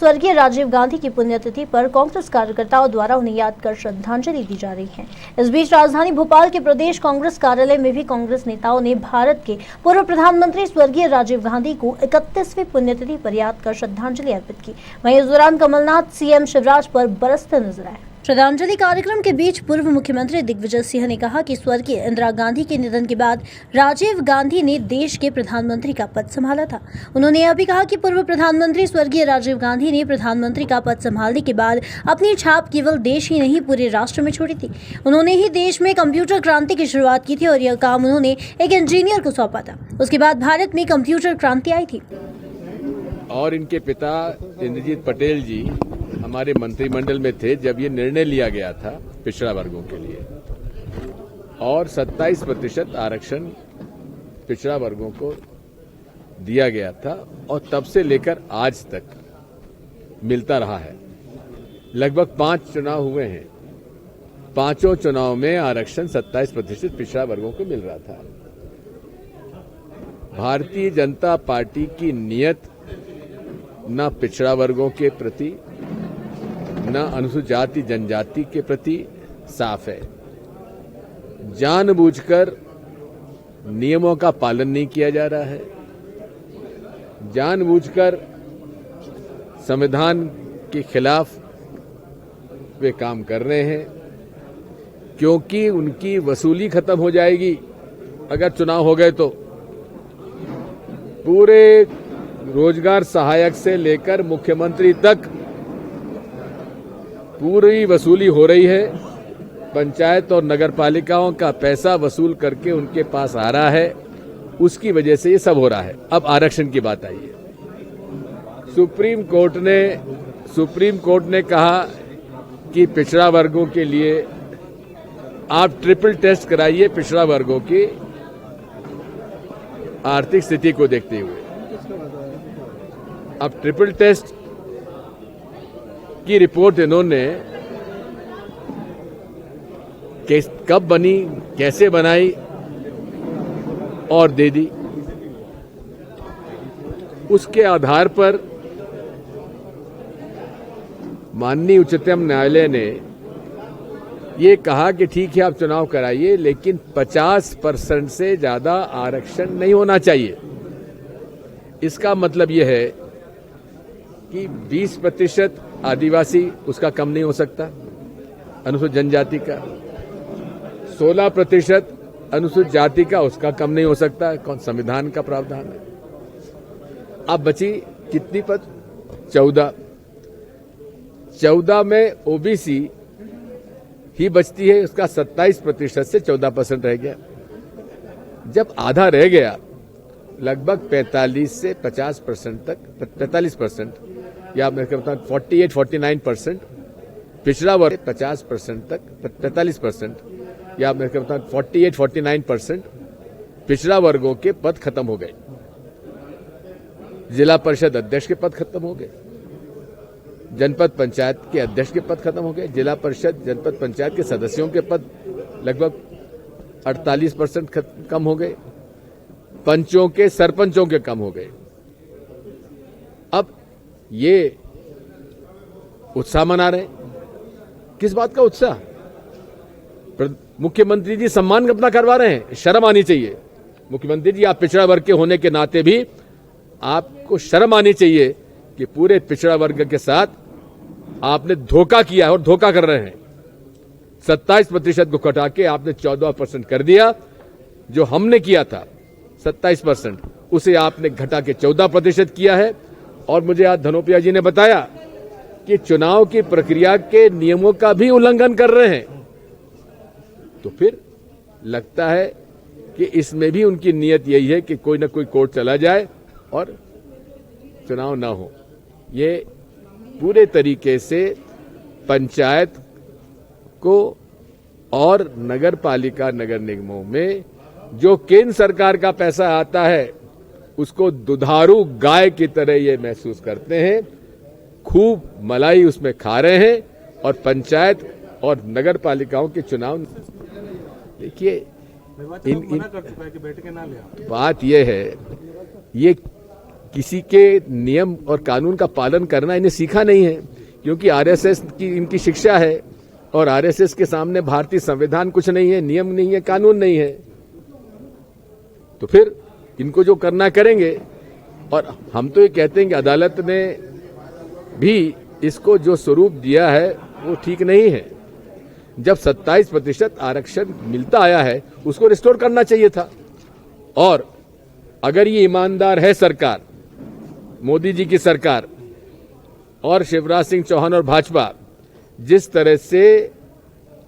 स्वर्गीय राजीव गांधी की पुण्यतिथि पर कांग्रेस कार्यकर्ताओं द्वारा उन्हें याद कर श्रद्धांजलि दी जा रही है। इस बीच राजधानी भोपाल के प्रदेश कांग्रेस कार्यालय में भी कांग्रेस नेताओं ने भारत के पूर्व प्रधानमंत्री स्वर्गीय राजीव गांधी को 31वीं पुण्यतिथि पर याद कर श्रद्धांजलि अर्पित की। वहीं इस दौरान कमलनाथ सीएम शिवराज पर बरसते नजर आए। श्रद्धांजलि कार्यक्रम के बीच पूर्व मुख्यमंत्री दिग्विजय सिंह ने कहा कि स्वर्गीय इंदिरा गांधी के निधन के बाद राजीव गांधी ने देश के प्रधानमंत्री का पद संभाला था। उन्होंने यह भी कहा कि पूर्व प्रधानमंत्री स्वर्गीय राजीव गांधी ने प्रधानमंत्री का पद संभालने के बाद अपनी छाप केवल देश ही नहीं पूरे राष्ट्र में छोड़ी थी। उन्होंने ही देश में कंप्यूटर क्रांति की शुरुआत की थी और यह काम उन्होंने एक इंजीनियर को सौंपा था। उसके बाद भारत में कंप्यूटर क्रांति आई थी। और इनके पिता इंद्रजीत पटेल जी हमारे मंत्रिमंडल में थे जब ये निर्णय लिया गया था पिछड़ा वर्गों के लिए, और 27% आरक्षण पिछड़ा वर्गों को दिया गया था और तब से लेकर आज तक मिलता रहा है। लगभग 5 चुनाव हुए हैं, पांचों चुनाव में आरक्षण 27% पिछड़ा वर्गों को मिल रहा था। भारतीय जनता पार्टी की नीयत न पिछड़ा वर्गों के प्रति न अनुसूचित जाति जनजाति के प्रति साफ है। जानबूझकर नियमों का पालन नहीं किया जा रहा है, जानबूझकर संविधान के खिलाफ वे काम कर रहे हैं, क्योंकि उनकी वसूली खत्म हो जाएगी अगर चुनाव हो गए तो। पूरे रोजगार सहायक से लेकर मुख्यमंत्री तक पूरी वसूली हो रही है। पंचायत और नगर पालिकाओं का पैसा वसूल करके उनके पास आ रहा है, उसकी वजह से ये सब हो रहा है। अब आरक्षण की बात आई है। सुप्रीम कोर्ट ने कहा कि पिछड़ा वर्गों के लिए आप ट्रिपल टेस्ट कराइए पिछड़ा वर्गों की आर्थिक स्थिति को देखते हुए। अब ट्रिपल टेस्ट की रिपोर्ट इन्होंने कब बनी, कैसे बनाई और दे दी। उसके आधार पर माननीय उच्चतम न्यायालय ने ये कहा कि ठीक है आप चुनाव कराइए, लेकिन 50% से ज्यादा आरक्षण नहीं होना चाहिए। इसका मतलब यह है कि 20% आदिवासी उसका कम नहीं हो सकता, अनुसूचित जनजाति का 16% अनुसूचित जाति का उसका कम नहीं हो सकता, कौन संविधान का प्रावधान है। अब बची कितनी पद? 14 में ओबीसी ही बचती है, उसका 27% से 14% रह गया। जब आधा रह गया, लगभग 45 से 50% तक, 45% या मैं कहता हूं 48-49% पिछड़ा वर्ग, 50% तक 45% या मैं कहता हूं 48-49% पिछड़ा वर्गों के पद खत्म हो गए। जिला परिषद अध्यक्ष के पद खत्म हो गए, जनपद पंचायत के अध्यक्ष के पद खत्म हो गए, जिला परिषद जनपद पंचायत के सदस्यों के पद लगभग 48% कम हो गए, पंचों के सरपंचों के कम हो गए। अब ये उत्साह मना रहे, किस बात का उत्साह? मुख्यमंत्री जी सम्मान अपना करवा रहे हैं, शर्म आनी चाहिए। मुख्यमंत्री जी, आप पिछड़ा वर्ग के होने के नाते भी आपको शर्म आनी चाहिए कि पूरे पिछड़ा वर्ग के साथ आपने धोखा किया है और धोखा कर रहे हैं। 27% को घटा के आपने 14% कर दिया। जो हमने किया था 27%, उसे आपने घटा के 14% किया है। और मुझे आज धनोपिया जी ने बताया कि चुनाव की प्रक्रिया के नियमों का भी उल्लंघन कर रहे हैं। तो फिर लगता है कि इसमें भी उनकी नीयत यही है कि कोई ना कोई कोर्ट चला जाए और चुनाव ना हो। ये पूरे तरीके से पंचायत को और नगर पालिका नगर निगमों में जो केंद्र सरकार का पैसा आता है उसको दुधारू गाय की तरह ये महसूस करते हैं, खूब मलाई उसमें खा रहे हैं। और पंचायत और नगर पालिकाओं के चुनाव, देखिए बात यह है, ये किसी के नियम और कानून का पालन करना इन्हें सीखा नहीं है, क्योंकि आरएसएस की इनकी शिक्षा है और आरएसएस के सामने भारतीय संविधान कुछ नहीं है, नियम नहीं है, कानून नहीं है। तो फिर इनको जो करना करेंगे। और हम तो ये कहते हैं कि अदालत ने भी इसको जो स्वरूप दिया है वो ठीक नहीं है। जब 27% आरक्षण मिलता आया है उसको रिस्टोर करना चाहिए था। और अगर ये ईमानदार है सरकार, मोदी जी की सरकार और शिवराज सिंह चौहान और भाजपा, जिस तरह से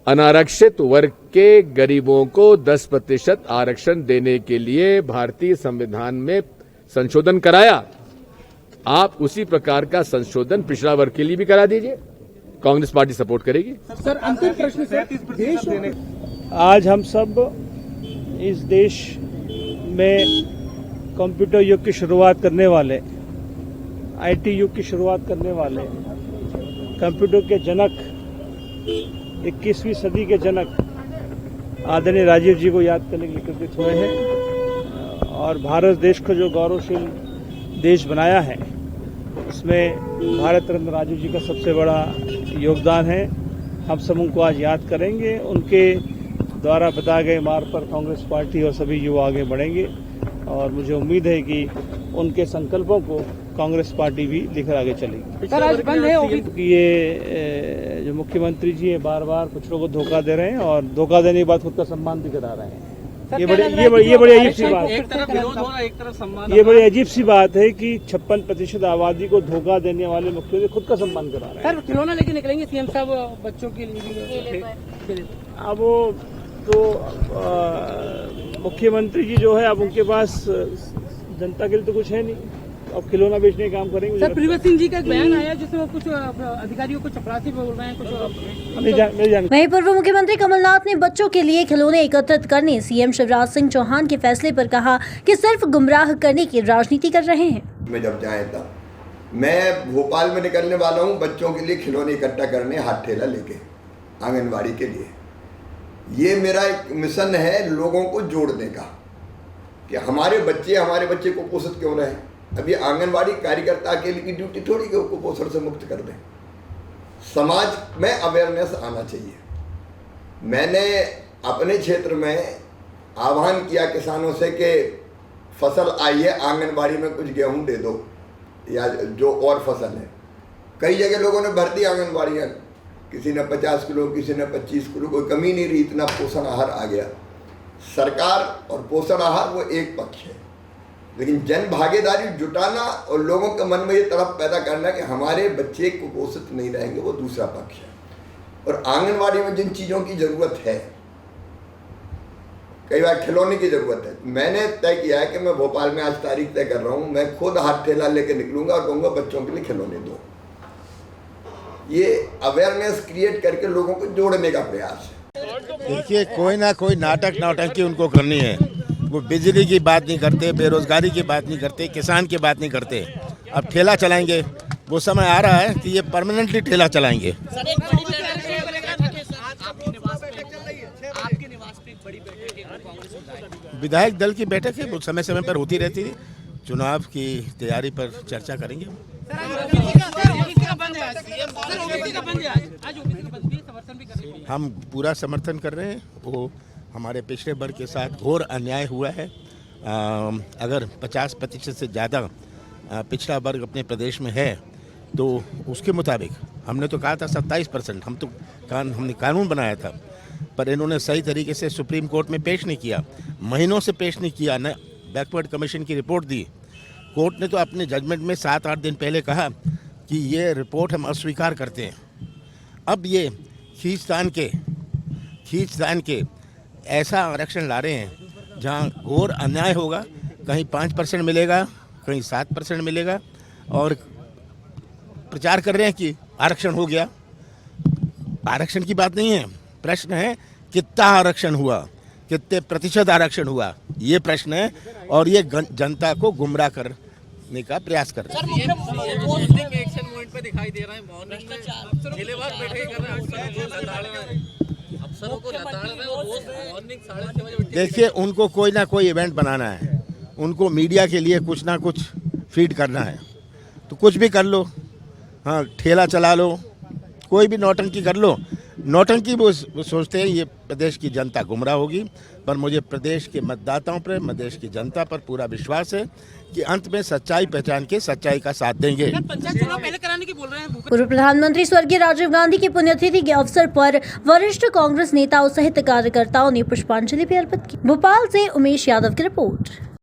अनारक्षित वर्ग के गरीबों को 10% आरक्षण देने के लिए भारतीय संविधान में संशोधन कराया, आप उसी प्रकार का संशोधन पिछड़ा वर्ग के लिए भी करा दीजिए। कांग्रेस पार्टी सपोर्ट करेगी। सर, अंतिम प्रश्न सर, देश आज हम सब इस देश में कंप्यूटर युग की शुरुआत करने वाले, आईटी युग की शुरुआत करने वाले, कंप्यूटर के जनक, 21वीं सदी के जनक आदरणीय राजीव जी को याद करने के लिए एकत्रित हुए हैं। और भारत देश को जो गौरवशील देश बनाया है, इसमें भारत रत्न राजीव जी का सबसे बड़ा योगदान है। हम सब उनको आज याद करेंगे। उनके द्वारा बताए गए मार्ग पर कांग्रेस पार्टी और सभी युवा आगे बढ़ेंगे और मुझे उम्मीद है कि उनके संकल्पों को कांग्रेस पार्टी भी लेकर आगे चलेगी। सर, आज बंद है कि ये जो मुख्यमंत्री जी है बार बार पिछड़ों को धोखा दे रहे हैं और धोखा देने के बाद खुद का सम्मान भी करा रहे हैं। ये बड़ी अजीब सी बात, एक तरफ विरोध हो रहा है, एक तरफ सम्मान। ये बड़ी अजीब सी बात है कि 56% आबादी को धोखा देने वाले मुख्यमंत्री खुद का सम्मान करा रहे हैं। सर, खिलौना लेके निकलेंगे सीएम साहब बच्चों के लिए। अब वो तो मुख्यमंत्री जी जो है, अब उनके पास जनता के लिए तो कुछ है नहीं, अब खिलौना बेचने का काम करेंगे। सर, प्रियव्रत सिंह जी का एक बयान आया जिसमें कुछ अधिकारियों को चपरासी बोल रहे हैं, कुछ वहीं पूर्व मुख्यमंत्री कमलनाथ ने बच्चों के लिए खिलौने एकत्रित करने सीएम शिवराज सिंह चौहान के फैसले पर कहा कि सिर्फ गुमराह करने की राजनीति कर रहे हैं। मैं जब जाए तब मैं भोपाल में निकलने वाला हूँ बच्चों के लिए खिलौने इकट्ठा करने, हाथ ठेला लेके आंगनबाड़ी के लिए। ये मेरा एक मिशन है लोगों को जोड़ने का कि हमारे बच्चे कुपोषित क्यों रहे। अब ये आंगनबाड़ी कार्यकर्ता अकेले की ड्यूटी थोड़ी कि कुपोषण से मुक्त कर दें। समाज में अवेयरनेस आना चाहिए। मैंने अपने क्षेत्र में आह्वान किया किसानों से कि फसल आई है, आंगनबाड़ी में कुछ गेहूं दे दो या जो और फसल है। कई जगह लोगों ने भर दी आंगनबाड़ियाँ, किसी ने 50 किलो, किसी ने 25 किलो, कोई कमी नहीं रही, इतना पोषण आहार आ गया। सरकार और पोषण आहार वो एक पक्ष है, लेकिन जन भागीदारी जुटाना और लोगों के मन में ये तड़प पैदा करना कि हमारे बच्चे कुपोषित नहीं रहेंगे, वो दूसरा पक्ष है। और आंगनबाड़ी में जिन चीज़ों की ज़रूरत है, कई बार खिलौने की ज़रूरत है, मैंने तय किया है कि मैं भोपाल में आज तारीख तय कर रहा हूँ, मैं खुद हाथ ठेला लेके निकलूंगा और कहूँगा बच्चों के लिए खिलौने दो। ये अवेयरनेस क्रिएट करके लोगों को जोड़ने का प्रयास है। देखिए, कोई ना कोई नाटक नौटंकी उनको करनी है। वो बिजली की बात नहीं करते, बेरोजगारी की बात नहीं करते, किसान की बात नहीं करते। अब ठेला चलाएंगे, वो समय आ रहा है कि ये परमानेंटली ठेला चलाएंगे। विधायक दल की बैठक है, वो समय समय पर होती रहती है। चुनाव की तैयारी पर चर्चा करेंगे। हम पूरा समर्थन कर रहे हैं। वो हमारे पिछड़े वर्ग के साथ घोर अन्याय हुआ है। अगर 50% से ज़्यादा पिछड़ा वर्ग अपने प्रदेश में है तो उसके मुताबिक हमने तो कहा था 27%, हमने कानून बनाया था, पर इन्होंने सही तरीके से सुप्रीम कोर्ट में पेश नहीं किया, महीनों से पेश नहीं किया। न बैकवर्ड कमीशन की रिपोर्ट दी, कोर्ट ने तो अपने जजमेंट में 7-8 दिन पहले कहा कि ये रिपोर्ट हम अस्वीकार करते हैं। अब ये खींचतान के ऐसा आरक्षण ला रहे हैं जहां घोर अन्याय होगा। कहीं 5% मिलेगा, कहीं 7% मिलेगा, और प्रचार कर रहे हैं कि आरक्षण हो गया। आरक्षण की बात नहीं है, प्रश्न है कितना आरक्षण हुआ, कितने प्रतिशत आरक्षण हुआ, ये प्रश्न है। और ये जनता को गुमराह करने का प्रयास कर रहे हैं। देखिए, उनको कोई ना कोई इवेंट बनाना है, उनको मीडिया के लिए कुछ ना कुछ फीड करना है तो कुछ भी कर लो, हाँ ठेला चला लो, कोई भी नौटंकी कर लो। नौटंकी वो सोचते हैं ये प्रदेश की जनता गुमराह होगी, पर मुझे प्रदेश के मतदाताओं पर, प्रदेश की जनता पर पूरा विश्वास है कि अंत में सच्चाई पहचान के सच्चाई का साथ देंगे। पंचायत चुनाव पहले कराने की बोल रहे हैं। पूर्व प्रधानमंत्री स्वर्गीय राजीव गांधी की पुण्यतिथि के अवसर पर वरिष्ठ कांग्रेस नेताओं सहित कार्यकर्ताओं ने पुष्पांजलि भी अर्पित की। भोपाल से उमेश यादव की रिपोर्ट।